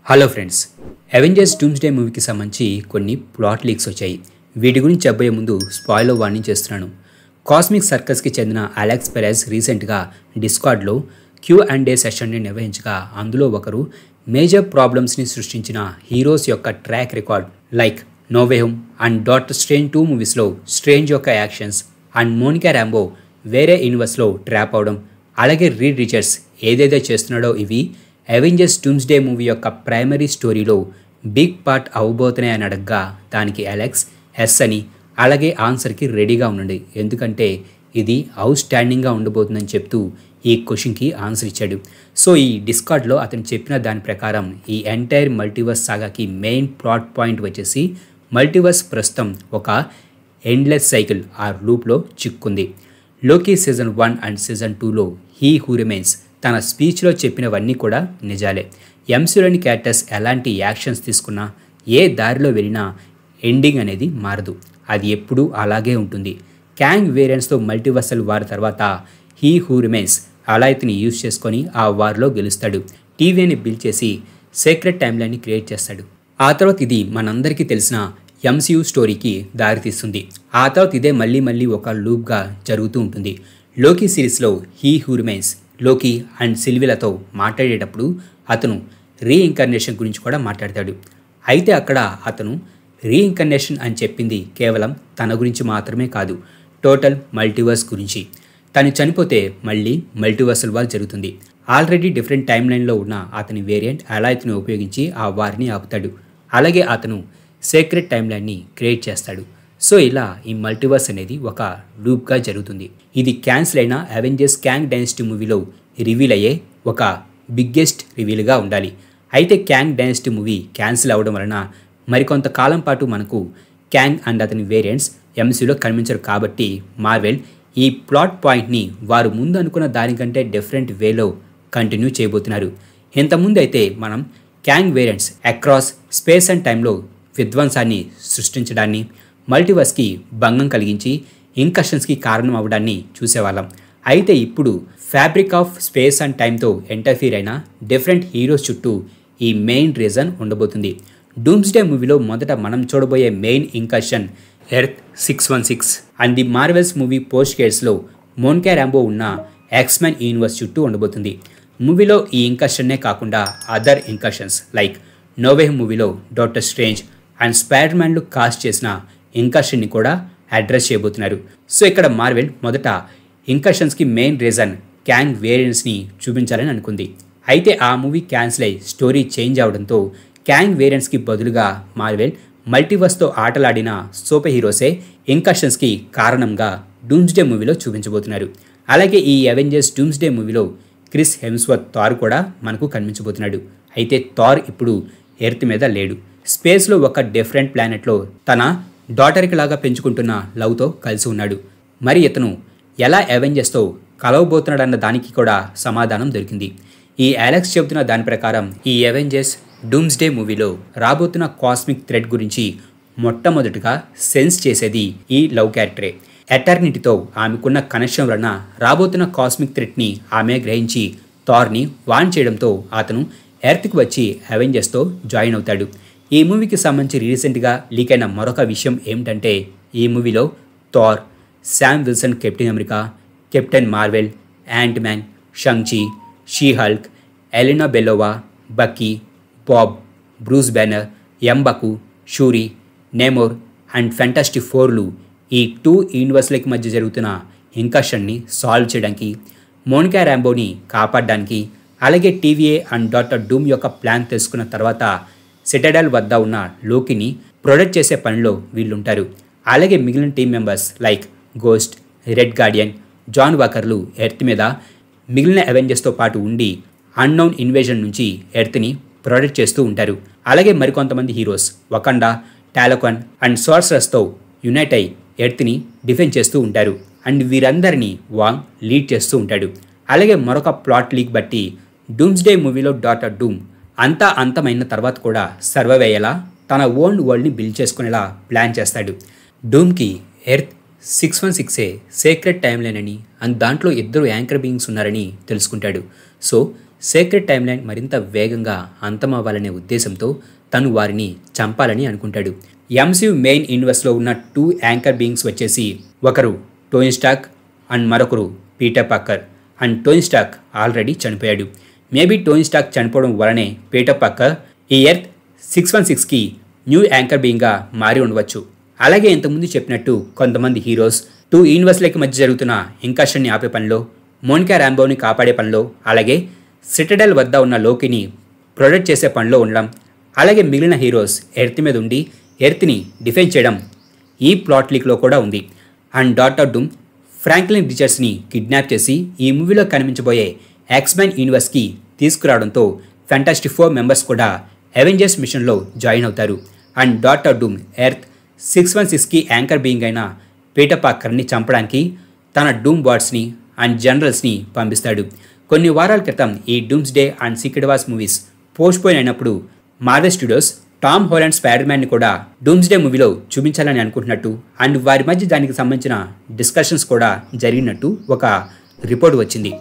Hello friends, Avengers doomsday మూవీకి సంబంధించి కొన్ని ప్లాట్ లీక్స్ వచ్చాయి. వీటి గురించి చెప్పబోయే ముందు స్పాయిలర్ వార్నింగ్ చేస్తున్నాను. కాస్మిక్ సర్కస్కి చెందిన అలెక్స్ పెరెజ్ రీసెంట్గా డిస్కార్డ్లో Q&A సెషన్ని నిర్వహించగా అందులో ఒకరు మేజర్ ప్రాబ్లమ్స్ని సృష్టించిన హీరోస్ యొక్క track record like no way home and doctor strange 2 మూవీస్లో స్ట్రేంజ్ యొక్క యాక్షన్స్ అండ్ మోనికా ర్యాంబో వేరే యూనివర్స్లో ట్రాప్ అవడం, అలాగే రీడ్ రిచర్డ్స్ ఏదైతే చేస్తున్నాడో ఇవి అవెంజర్స్ డూమ్స్డే మూవీ యొక్క ప్రైమరీ స్టోరీలో బిగ్ పార్ట్ అవ్వబోతున్నాయని అడగ్గా దానికి అలెక్స్ ఎస్ అని, అలాగే ఆన్సర్కి రెడీగా ఉండండి ఎందుకంటే ఇది అవుట్ స్టాండింగ్గా ఉండబోతుందని చెప్తూ ఈ క్వశ్చన్కి ఆన్సర్ ఇచ్చాడు. సో ఈ డిస్కార్డ్లో అతను చెప్పిన దాని ప్రకారం ఈ ఎంటైర్ మల్టీవర్స్ సాగాకి మెయిన్ ప్లాట్ పాయింట్ వచ్చేసి మల్టీవర్స్ ప్రస్తుతం ఒక ఎండ్లెస్ సైకిల్ ఆర్ లూప్లో చిక్కుంది. లోకీ సీజన్ 1 అండ్ సీజన్ 2లో హీ హూ రిమైన్స్ తన స్పీచ్లో చెప్పినవన్నీ కూడా నిజాలే. ఎంసీలోని క్యారెక్టర్స్ ఎలాంటి యాక్షన్స్ తీసుకున్నా, ఏ దారిలో వెళ్ళినా ఎండింగ్ అనేది మారదు, అది ఎప్పుడూ అలాగే ఉంటుంది. క్యాంగ్ వేరియంట్స్తో మల్టీవర్సల్ వార్ తర్వాత హీ హూ రిమైన్స్ అలాయత్ని యూజ్ చేసుకొని ఆ వార్లో గెలుస్తాడు. టీవీని బిల్డ్ చేసి సీక్రెట్ టైమ్లైన్ని క్రియేట్ చేస్తాడు. ఆ తర్వాత ఇది మనందరికీ తెలిసిన ఎంసీయూ స్టోరీకి దారితీస్తుంది. ఆ తర్వాత ఇదే మళ్ళీ ఒక లూప్గా జరుగుతూ ఉంటుంది. లోకీ సిరీస్లో హీ హూ రిమైన్స్ లోకీ అండ్ సిల్విలతో మాట్లాడేటప్పుడు అతను రీఇన్కర్నేషన్ గురించి కూడా మాట్లాడతాడు. అయితే అక్కడ అతను రీఇన్కర్నేషన్ అని చెప్పింది కేవలం తన గురించి మాత్రమే కాదు, టోటల్ మల్టీవర్స్ గురించి. తను చనిపోతే మళ్ళీ మల్టీవర్సల్ వార్ జరుగుతుంది. ఆల్రెడీ డిఫరెంట్ టైమ్ లైన్లో ఉన్న అతని వేరియంట్ అలాయత్ని ఉపయోగించి ఆ వార్ని ఆపుతాడు. అలాగే అతను సీక్రెట్ టైమ్ లైన్ని క్రియేట్ చేస్తాడు. సో ఇలా ఈ మల్టీవర్స్ అనేది ఒక లూప్గా జరుగుతుంది. ఇది క్యాన్సిల్ అయిన అవెంజర్స్ క్యాంగ్ డైనస్టీ మూవీలో రివీల్ అయ్యే ఒక బిగ్గెస్ట్ రివీల్గా ఉండాలి. అయితే క్యాంగ్ డైనస్టీ మూవీ క్యాన్సిల్ అవ్వడం వలన మరికొంత కాలం పాటు మనకు క్యాంగ్ అండ్ అతని వేరియంట్స్ ఎంసీలో కనిపించరు. కాబట్టి మార్వెల్ ఈ ప్లాట్ పాయింట్ని వారు ముందు అనుకున్న దానికంటే డిఫరెంట్ వేలో కంటిన్యూ చేయబోతున్నారు. ఇంతకుముందు అయితే మనం Kang variants across space and టైంలో విధ్వంసాన్ని సృష్టించడాన్ని, మల్టీవర్స్కి భంగం కలిగించి ఇంకర్షన్స్కి కారణం అవ్వడాన్ని చూసేవాళ్ళం. అయితే ఇప్పుడు ఫ్యాబ్రిక్ ఆఫ్ స్పేస్ అండ్ టైంతో ఇంటర్ఫీర్ అయిన డిఫరెంట్ హీరోస్ చుట్టూ ఈ మెయిన్ రీజన్ ఉండబోతుంది. డూమ్స్డే మూవీలో మొదట మనం చూడబోయే main incursion earth 616 and the Marvels movie post క్రెడిట్స్లో మోనికా ర్యాంబో ఉన్న ఎక్స్మెన్ యూనివర్స్ చుట్టూ ఉండబోతుంది. మూవీలో ఈ ఇంకర్షన్నే కాకుండా other incursions like no way home మూవీలో డాక్టర్ స్ట్రేంజ్ అండ్ స్పైడర్ మ్యాన్లు కాస్ట్ చేసిన ఇంకర్షన్ని కూడా అడ్రస్ చేయబోతున్నారు. సో ఇక్కడ మార్వెల్ మొదట ఇంకర్షన్స్కి మెయిన్ రీజన్ క్యాంగ్ వేరియంట్స్ని చూపించాలని అనుకుంది. అయితే ఆ మూవీ క్యాన్సిల్ అయి స్టోరీ చేంజ్ అవడంతో క్యాంగ్ వేరియంట్స్కి బదులుగా మార్వెల్ మల్టీవర్స్తో ఆటలాడిన సూపర్ హీరోసే ఇంకర్షన్స్కి కారణంగా డూమ్స్డే మూవీలో చూపించబోతున్నారు. అలాగే ఈ అవెంజర్స్ డూమ్స్డే మూవీలో క్రిస్ హెమ్స్వర్త్ థార్ కూడా మనకు కనిపించబోతున్నాడు. అయితే థార్ ఇప్పుడు ఎర్త్ మీద లేడు, స్పేస్లో ఒక డిఫరెంట్ ప్లానెట్లో తన డాటర్కి లాగా పెంచుకుంటున్న లవ్తో కలిసి ఉన్నాడు. మరి ఇతను ఎలా అవెంజర్స్తో కలవబోతున్నాడన్న దానికి కూడా సమాధానం దొరికింది. ఈ అలెక్స్ చెబుతున్న దాని ప్రకారం ఈ అవెంజర్స్ డూమ్స్డే మూవీలో రాబోతున్న కాస్మిక్ థ్రెడ్ గురించి మొట్టమొదటిగా సెన్స్ చేసేది ఈ లవ్ క్యారెక్టరే. ఎటర్నిటీతో ఆమెకున్న కనెక్షన్ వలన రాబోతున్న కాస్మిక్ థ్రెట్ని ఆమె గ్రహించి థార్ని వార్న్ చేయడంతో అతను ఎర్త్కి వచ్చి అవెంజర్స్తో జాయిన్ అవుతాడు. ఈ మూవీకి సంబంధించి రీసెంట్గా లీక్ అయిన మరొక విషయం ఏమిటంటే ఈ మూవీలో Thor, Sam Wilson Captain America, Captain Marvel, Ant Man, Shang-Chi, She Hulk, Elena Belova, Bucky, Bob, Bruce Banner, M'Baku, Shuri, Namor and Fantastic ఫోర్లు ఈ 2 యూనివర్స్లకి మధ్య జరుగుతున్న ఇంకర్షన్ని సాల్వ్ చేయడానికి, మోనికా ర్యాంబోని కాపాడడానికి, అలాగే TVA అండ్ డాక్టర్ డూమ్ యొక్క ప్లాన్ తెలుసుకున్న తర్వాత సిటడల్ వద్ద ఉన్న లోకిని ప్రొటెక్ట్ చేసే పనిలో వీళ్ళుంటారు. అలాగే మిగిలిన team members like Ghost, Red Guardian, John వాకర్లు ఎర్త్ మీద మిగిలిన అవెంజర్స్తో పాటు ఉండి అన్నోన్ ఇన్వేజన్ నుంచి ఎర్త్ని ప్రొటెక్ట్ చేస్తూ ఉంటారు. అలాగే మరికొంతమంది హీరోస్ వకండా, టాలకాన్ అండ్ సార్సరస్తో యునైట్ అయి ఎర్త్ని డిఫెండ్ చేస్తూ ఉంటారు. అండ్ వీరందరినీ వాంగ్ లీడ్ చేస్తూ ఉంటాడు. అలాగే మరొక ప్లాట్ లీక్ బట్టి డూమ్స్డే మూవీలో డాక్టర్ డూమ్ అంతా అంతమైన తర్వాత కూడా సర్వైవ్ అయ్యేలా తన ఓన్ వరల్డ్ని బిల్డ్ చేసుకునేలా ప్లాన్ చేస్తాడు. డూమ్కి ఎర్త్ 616 సీక్రెట్ టైమ్ లైన్ అని అండ్ దాంట్లో 2 యాంకర్ బీయింగ్స్ ఉన్నారని తెలుసుకుంటాడు. సో సీక్రెట్ టైమ్లైన్ మరింత వేగంగా అంతమవ్వాలనే ఉద్దేశంతో తను వారిని చంపాలని అనుకుంటాడు. ఎంసీయూ మెయిన్ యూనివర్స్లో ఉన్న 2 యాంకర్ బీయింగ్స్ వచ్చేసి ఒకరు టోనీ స్టార్క్ అండ్ మరొకరు Peter Parker. And Tony Stark already చనిపోయాడు. మేబీ టోనీ స్టార్క్ చనిపోవడం వలనే పీటర్ పార్కర్ ఈ ఎర్త్ 616కి న్యూ యాంకర్ బీయింగ్గా మారి ఉండవచ్చు. అలాగే ఇంతకుముందు చెప్పినట్టు కొంతమంది హీరోస్ 2 యూనివర్స్లకి మధ్య జరుగుతున్న ఇంకర్షన్ని ఆపే పనిలో, మోనికా రాంబోని కాపాడే పనిలో, అలాగే సిటడెల్ వద్ద ఉన్న లోకిని ప్రొటెక్ట్ చేసే పనిలో ఉండడం, అలాగే మిగిలిన హీరోస్ ఎర్త్ మీద ఉండి ఎర్త్ని డిఫెండ్ చేయడం ఈ ప్లాట్ లీక్లో కూడా ఉంది. అండ్ డాక్టర్ డూమ్ ఫ్రాంక్లిన్ రిచర్డ్స్ని కిడ్నాప్ చేసి ఈ మూవీలో కనిపించబోయే ఎక్స్‌మెన్ యూనివర్స్కి తీసుకురావడంతో ఫ్యాంటాస్టిక్ 4 మెంబర్స్ కూడా అవెంజర్స్ మిషన్లో జాయిన్ అవుతారు. అండ్ డాక్టర్ డూమ్ ఎర్త్ 616కి యాంకర్ బీయింగ్ అయిన పీటర్ పార్కర్ని చంపడానికి తన డూమ్ బాట్స్ని అండ్ జనరల్స్ని పంపిస్తాడు. కొన్ని వారాల క్రితం ఈ Doomsday and Secret Wars movies postpone అయినప్పుడు Marvel Studios Tom Holland spider మ్యాన్ని కూడా డూమ్స్డే మూవీలో చూపించాలని అనుకుంటున్నట్టు అండ్ వారి మధ్య దానికి సంబంధించిన డిస్కషన్స్ కూడా జరిగినట్టు ఒక రిపోర్ట్ వచ్చింది.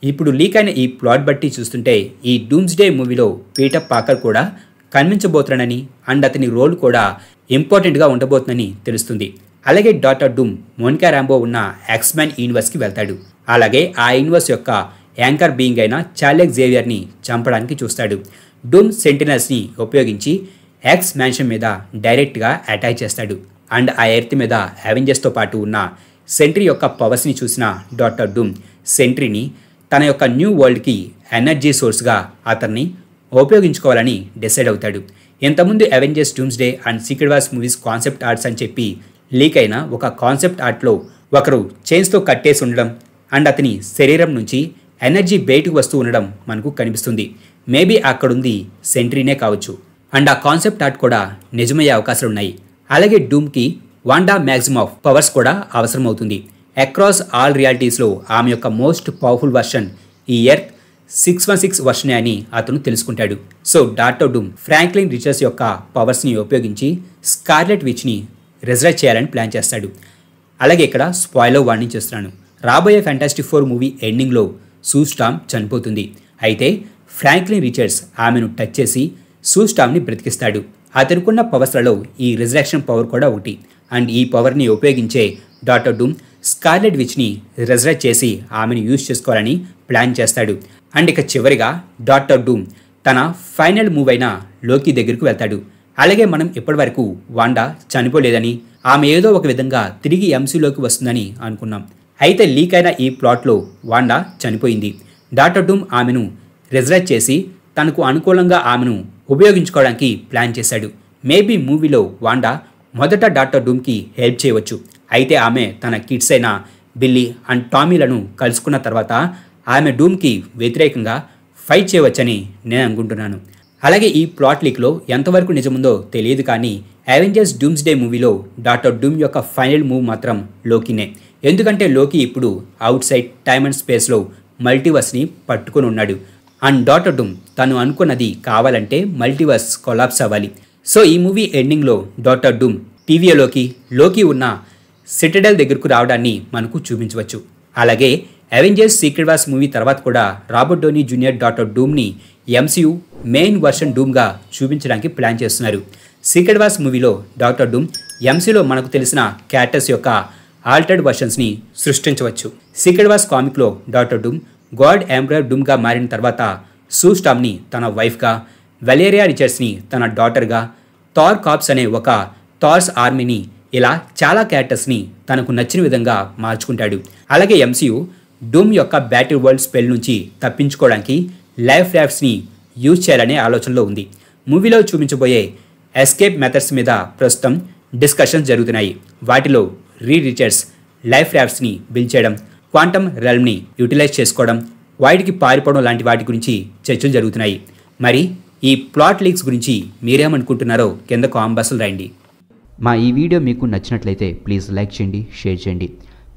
ఇప్పుడు లీక్ అయిన ఈ ప్లాట్ బట్టి చూస్తుంటే ఈ డూమ్స్డే మూవీలో పీటర్ పార్కర్ కూడా కనిపించబోతున్నాడని అండ్ అతని రోల్ కూడా ఇంపార్టెంట్గా ఉండబోతుందని తెలుస్తుంది. అలాగే డాక్టర్ డూమ్ మోనికా రాంబో ఉన్న ఎక్స్‌మెన్ యూనివర్స్కి వెళ్తాడు. అలాగే ఆ యూనివర్స్ యొక్క యాంకర్ బీయింగ్ అయిన చార్లెస్ జేవియర్ని చంపడానికి చూస్తాడు. డూమ్ సెంటినల్స్ని ఉపయోగించి ఎక్స్ మ్యాన్షన్ మీద డైరెక్ట్గా అటాక్ చేస్తాడు. అండ్ ఆ ఎర్త్ మీద అవెంజర్స్తో పాటు ఉన్న సెంట్రీ యొక్క పవర్స్ని చూసిన డాక్టర్ డూమ్ సెంట్రీని తన యొక్క న్యూ వరల్డ్కి ఎనర్జీ సోర్స్గా అతన్ని ఉపయోగించుకోవాలని డిసైడ్ అవుతాడు. ఇంతకుముందు Avengers doomsday and Secret Wars movies concept arts అని చెప్పి లీక్ అయిన ఒక కాన్సెప్ట్ ఆర్ట్లో ఒకరు చైన్స్తో కట్టేసి ఉండడం అండ్ అతని శరీరం నుంచి ఎనర్జీ బయటకు వస్తూ ఉండడం మనకు కనిపిస్తుంది. మేబీ అక్కడుంది సెంట్రీనే కావచ్చు. అండ్ ఆ కాన్సెప్ట్ ఆర్ట్ కూడా నిజమయ్యే అవకాశాలు ఉన్నాయి. అలాగే డూమ్కి వాండా మ్యాక్సిమమ్ ఆఫ్ పవర్స్ కూడా అవసరం అవుతుంది. అక్రాస్ ఆల్ రియాలిటీస్లో ఆమె యొక్క మోస్ట్ పవర్ఫుల్ వర్షన్ ఈ ఎర్త్ 616 వర్షనే అని అతను తెలుసుకుంటాడు. So doctor Doom Franklin Richards యొక్క పవర్స్ని ఉపయోగించి స్కార్లెట్ విచ్ని రిజర్వ్ చేయాలని ప్లాన్ చేస్తాడు. అలాగే ఇక్కడ స్పాయిలర్ వార్నింగ్ చేస్తున్నాను. రాబోయే ఫ్యాంటాస్టిక్ 4 మూవీ ఎండింగ్లో సూ స్టార్మ్ చనిపోతుంది. అయితే ఫ్రాంక్లిన్ రిచర్డ్స్ ఆమెను టచ్ చేసి సూ స్టార్మ్ని బ్రతికిస్తాడు. అతనుకున్న పవర్స్లలో ఈ రిజరెక్షన్ పవర్ కూడా ఒకటి. అండ్ ఈ పవర్ని ఉపయోగించే డాక్టర్ డూమ్ స్కార్లెట్ విచ్ని రిజర్వ్ చేసి ఆమెను యూజ్ చేసుకోవాలని ప్లాన్ చేస్తాడు. అండ్ ఇక చివరిగా డాక్టర్ డూమ్ తన ఫైనల్ మూవ్ అయిన లోకి దగ్గరకు వెళ్తాడు. అలాగే మనం ఇప్పటివరకు వాండా చనిపోలేదని, ఆమె ఏదో ఒక విధంగా తిరిగి ఎంసీయూలోకి వస్తుందని అనుకున్నాం. అయితే లీక్ అయిన ఈ ప్లాట్లో వాండా చనిపోయింది. డాక్టర్ డూమ్ ఆమెను రిజర్వ్ చేసి తనకు అనుకూలంగా ఆమెను ఉపయోగించుకోవడానికి ప్లాన్ చేశాడు. మేబీ మూవీలో వాండా మొదట డాక్టర్ డూమ్కి హెల్ప్ చేయవచ్చు. అయితే ఆమె తన కిడ్స్ అయిన బిల్లీ అండ్ టామీలను కలుసుకున్న తర్వాత ఆమె డూమ్కి వ్యతిరేకంగా ఫైట్ చేయవచ్చని నేను అనుకుంటున్నాను. అలాగే ఈ ప్లాట్ లీక్లో ఎంతవరకు నిజముందో తెలియదు, కానీ అవెంజర్స్ డూమ్స్డే మూవీలో డాక్టర్ డూమ్ యొక్క ఫైనల్ మూవ్ మాత్రం లోకినే. ఎందుకంటే లోకి ఇప్పుడు అవుట్ సైడ్ టైమ్ అండ్ స్పేస్లో మల్టీవర్స్ని పట్టుకొని ఉన్నాడు. అండ్ డాక్టర్ డూమ్ తను అనుకున్నది కావాలంటే మల్టీవర్స్ కొలాప్స్ అవ్వాలి. సో ఈ మూవీ ఎండింగ్లో డాక్టర్ డూమ్ టీవీలోకి లోకి ఉన్న సిటడెల్ దగ్గరకు రావడాన్ని మనకు చూపించవచ్చు. అలాగే అవెంజర్స్ సీక్రెట్ వార్స్ మూవీ తర్వాత కూడా రాబర్ట్ డౌనీ జూనియర్ డాక్టర్ డూమ్ని ఎంసీయూ మెయిన్ వర్షన్ డూమ్గా చూపించడానికి ప్లాన్ చేస్తున్నారు. సీక్రెట్ వార్స్ మూవీలో డాక్టర్ డూమ్ ఎంసీయూలో మనకు తెలిసిన క్యారెక్టర్స్ యొక్క ఆల్టర్డ్ వర్షన్స్ని సృష్టించవచ్చు. సీక్రెట్ వార్స్ కామిక్లో డాక్టర్ డూమ్ గాడ్ ఎంపరర్ డూమ్గా మారిన తర్వాత సూ స్టార్మ్ని తన వైఫ్గా, వెలేరియా రిచర్డ్స్ని తన డాటర్గా, థార్ కార్ప్స్ అనే ఒక థార్స్ ఆర్మీని, ఇలా చాలా క్యారెక్టర్స్ని తనకు నచ్చిన విధంగా మార్చుకుంటాడు. అలాగే ఎంసీయూ డూమ్ యొక్క బ్యాటిల్ వరల్డ్ స్పెల్ నుంచి తప్పించుకోవడానికి లైఫ్ ర్యాఫ్ట్స్ని యూజ్ చేయాలనే ఆలోచనలో ఉంది. మూవీలో చూపించబోయే ఎస్కేప్ మెథడ్స్ మీద ప్రస్తుతం డిస్కషన్స్ జరుగుతున్నాయి. వాటిలో రీడ్ రిచర్డ్స్ లైఫ్ ర్యాఫ్ట్స్ని బిల్డ్ చేయడం, క్వాంటమ్ రెల్మ్ని యూటిలైజ్ చేసుకోవడం, వాటికి పారిపోవడం లాంటి వాటి గురించి చర్చలు జరుగుతున్నాయి. మరి ఈ ప్లాట్ లీక్స్ గురించి మీరేమనుకుంటున్నారో కింద కామెంట్ బాక్స్లో రాయండి. మా ఈ వీడియో మీకు నచ్చినట్లయితే ప్లీజ్ లైక్ చేయండి, షేర్ చేయండి.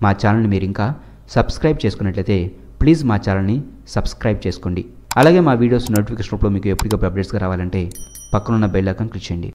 మా ఛానల్ని మీరు ఇంకా సబ్స్క్రైబ్ చేసుకున్నట్లయితే ప్లీజ్ మా ఛానల్ని సబ్స్క్రైబ్ చేసుకోండి. అలాగే మా వీడియోస్ నోటిఫికేషన్ రూపంలో మీకు ఎప్పటికప్పుడు అప్డేట్స్గా రావాలంటే పక్కనున్న బెల్ ఐకాన్ క్లిక్ చేయండి.